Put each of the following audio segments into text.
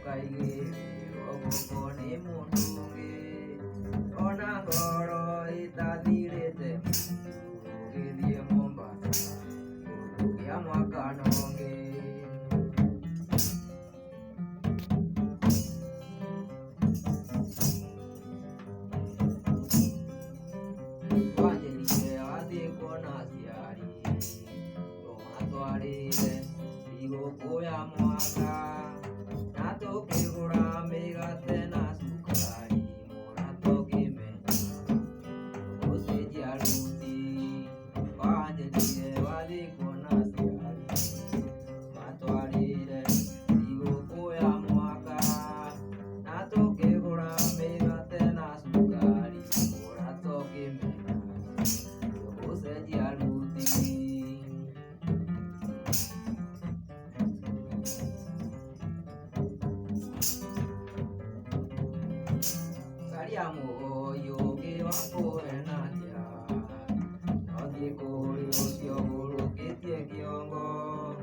kaige ogo ne munduge ona goro itadirete ke die Mombasa ya mwakanonge wajelie ade kona siari tomatwalile igoko ya mwaka natoke gura megate na sukari moratoke mena oseji aruti wajelie ade kona siari matwalile igoko ya mwaka natoke gura megate na sukari moratoke mena oseji aruti Sariamo yo che va pure natia no di cori osio guru che ti è chiongo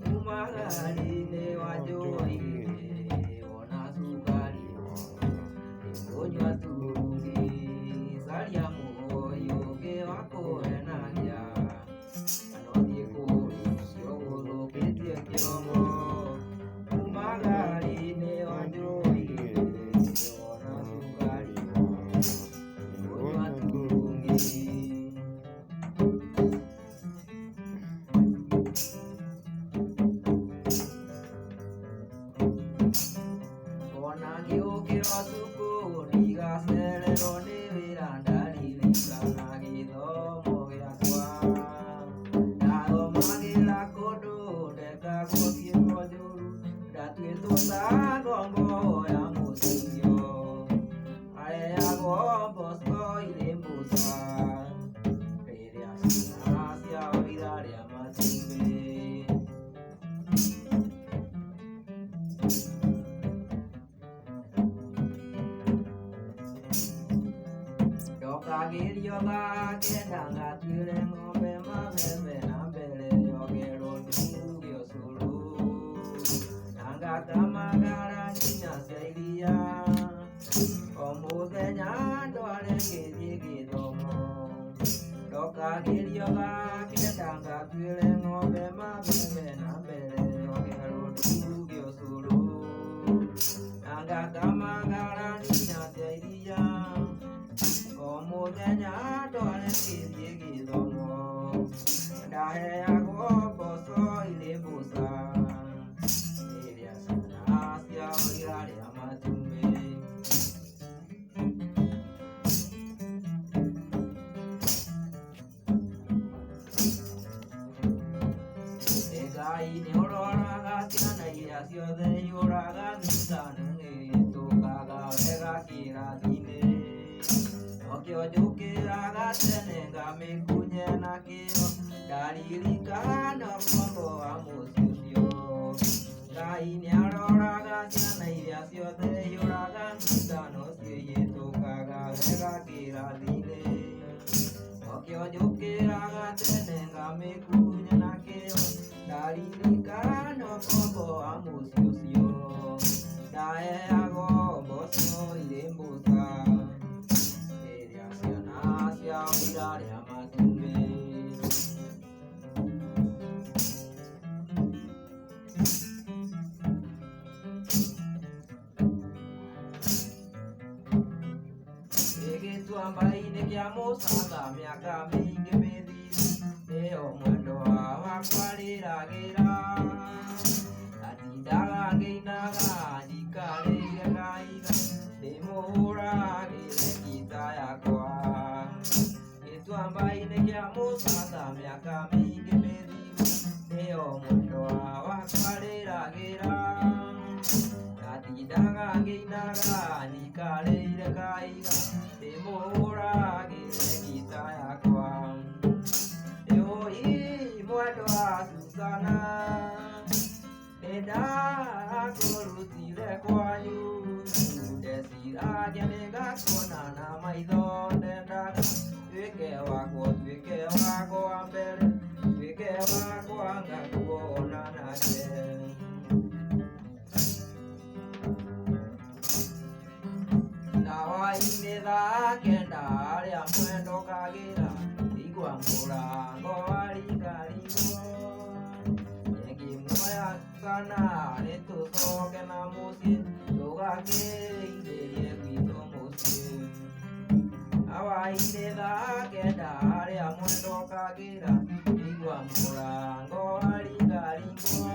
umagari ne va gioi ona sukari ogno atungi sariamo yo che va pure natia no di cori osio guru che ti è chiongo umagari ne va gioi Suku diga selero ni viranda di lisa nagi domo ya kwa daro magi la kodo deka kosi kojuru datu itu sa gombo ya musio ae ya gombo so ilimbusa peria asia vidare amatimbe Kagirio ga kendanga tule ngombe mabebe na mbele yogero dugio sulu nanga kamagara chinya seiria omude nyando alenge gidomo Kagirio ga kendanga tule ngombe mabebe na mbele yogero dugio sulu nanga kamagara chinya seiria Como denya dole kiri domo dahe ako boso ile busa ile asana sia irare amatumbe egai ni orora ga tiana ile asio de yoraga nisane to kaga vega kira dine Okyo juke aga tenenga mekunye na kiro dalili kana mambo amusio Gai ni arora ga tiana ile asio de yoraga nisano siye to kaga vega kira dine Okyo juke aga tenenga mekunye na kiro dalili kana mambo amusio Dae ago boso ilembusa Asia vidare amatumbe Ege tu ambai ne kiamo sanga miaka mingi medi Deo mwendo wa kwari ragera Atidaga geinaga dikare gaiga Demora gire kita ya kwa Itu ambai ne kiamo sanga miaka mingi medi Deo mwendo wa kwari ragera Atidaga geinaga dikare gaiga Demora gire kita ya kwa Yo i mwendo wa Susana Eda koruti le kwa yu Desira janega kona na maido Denda Tweke wako ambele Tweke wako anga kuona na je sana de tu so que na musi yoga ke ide ye wi to musi awa ide da ke da re amundo ka gira igwa mura ngo ali gari ngo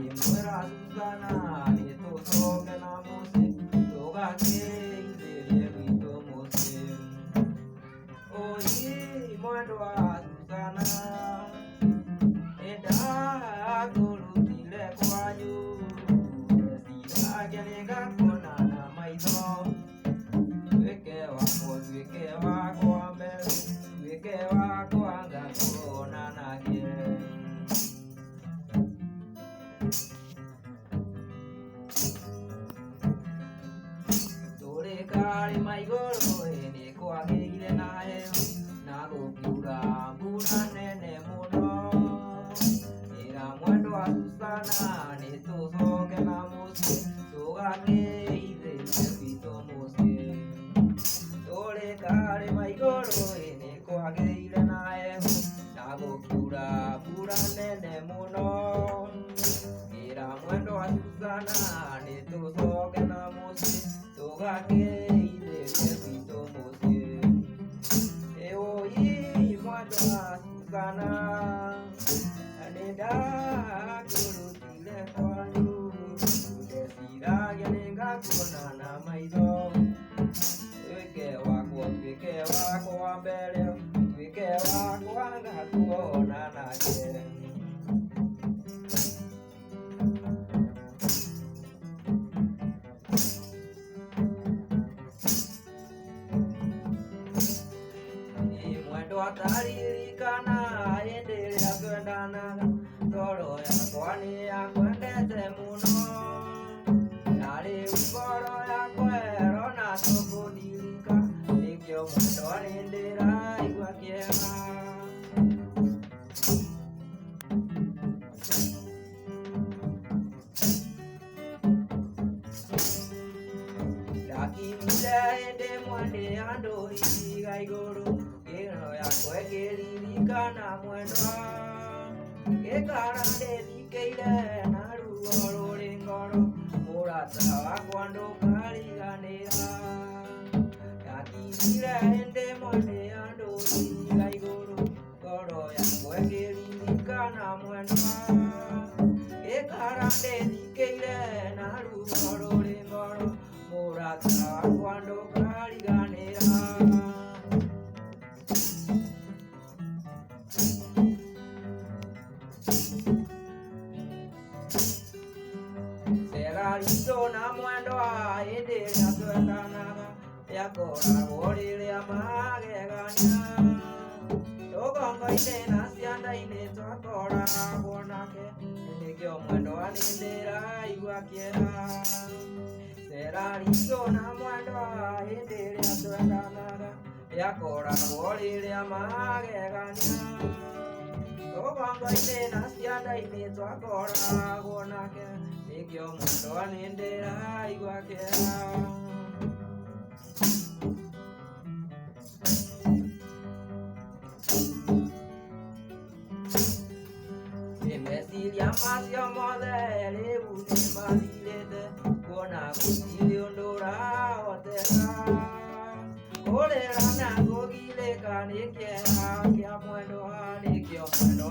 ye mura sana de tu so que na musi yoga ke ide ye wi to musi oyi mundo sana guru tile kwayu sira genega kona na maido weke wa kwa mbele weke wa kwa nga kona na ge tore kari mai goro ene kwa ge ile na he na go pura pura nene mono Susana ni tu so que la musi tu gane ide ni tu musi tole kare mai goro ene ko age ile na e na go pura pura nene mono era muendo a Susana ni tu so que la musi tu gane ide ni tu musi e oi muendo a Susana da guru tile kwayu desira genega kona na maido weke wa kwa mbele weke wa kwa nga kona na je ni mwendo atari kana endelea kwendana Toro ya kwani ya kwendete muno Nari ukoro ya kwero na tokudilika Nikyo mwendo nindira igwa kiema Yaki mile ende mwende ando iga igoro Kino ya kwe kelilika na mwendo que cara de mi que iré naru oro lingoro murata cuando cari ganera aquí mira gente moneando y gaigoro coro ya cueque limicana muerta que cara de mi que iré naru oro lingoro murata cuando cari ganera Iso na mwendo a ede ya tuendanaga ya kora bori ya mage ganya tokongo ine na sianda ine twakora bonake ene kyo mwendo a nindera igwa kiera sera iso na mwendo a ede ya tuendanaga ya kora bori ya mage ganya tokongo ine na sianda ine twakora bonake Nikyo mundo anendera igwa kera Emesilia masya modele uni malilete Kona kutili ondora otera Ole rana gogile kanikera Kia mwendo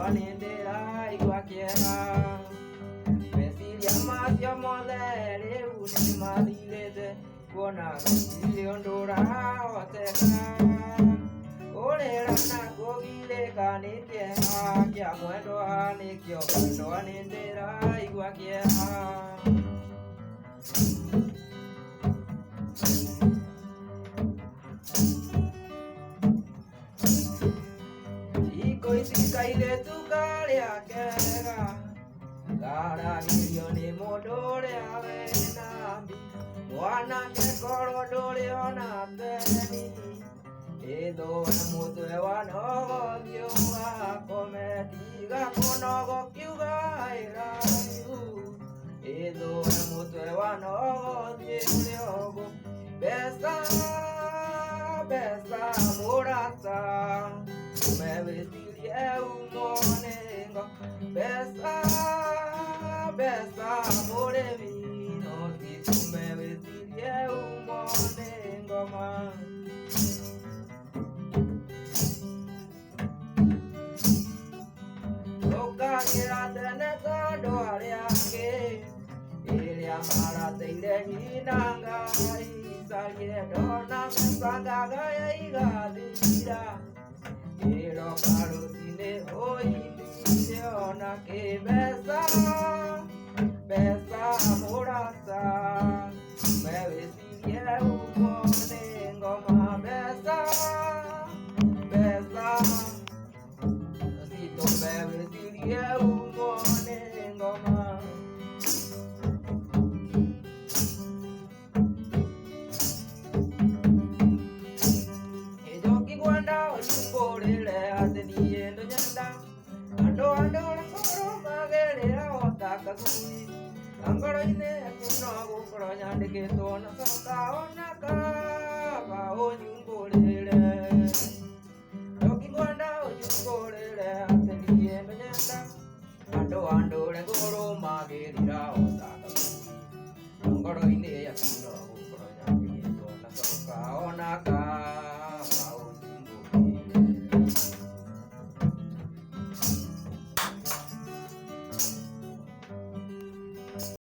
anendera igwa kera Yamasya modele uni malilete Kona kutili ondora otera Ole rana gogile kanikera Kia mwendo anendera igwa kera Iko isika ile tukale akera Gara milioni modore avena Mwana kekoro dore ona teni Edo na mutu ewa nogo kiuga Kometiga konogo kiuga irayu Edo na mutu ewa nogo kiuga Besa murata Me vestirie un monengo Besa besa more vino si tu me vestiría un monengo más. Toca que la tenés cuando haría que el amara te imaginanga y salieron a saga y gadira. Quiero caro cine hoy na que besa morasa me vestiría un monengo más besa si tú me vestiría un monengo más. Y yo que cuando un por el teniendo ñanda ando Angkoro ine kuno gukro nyande keto na saka onaka pa onyumbole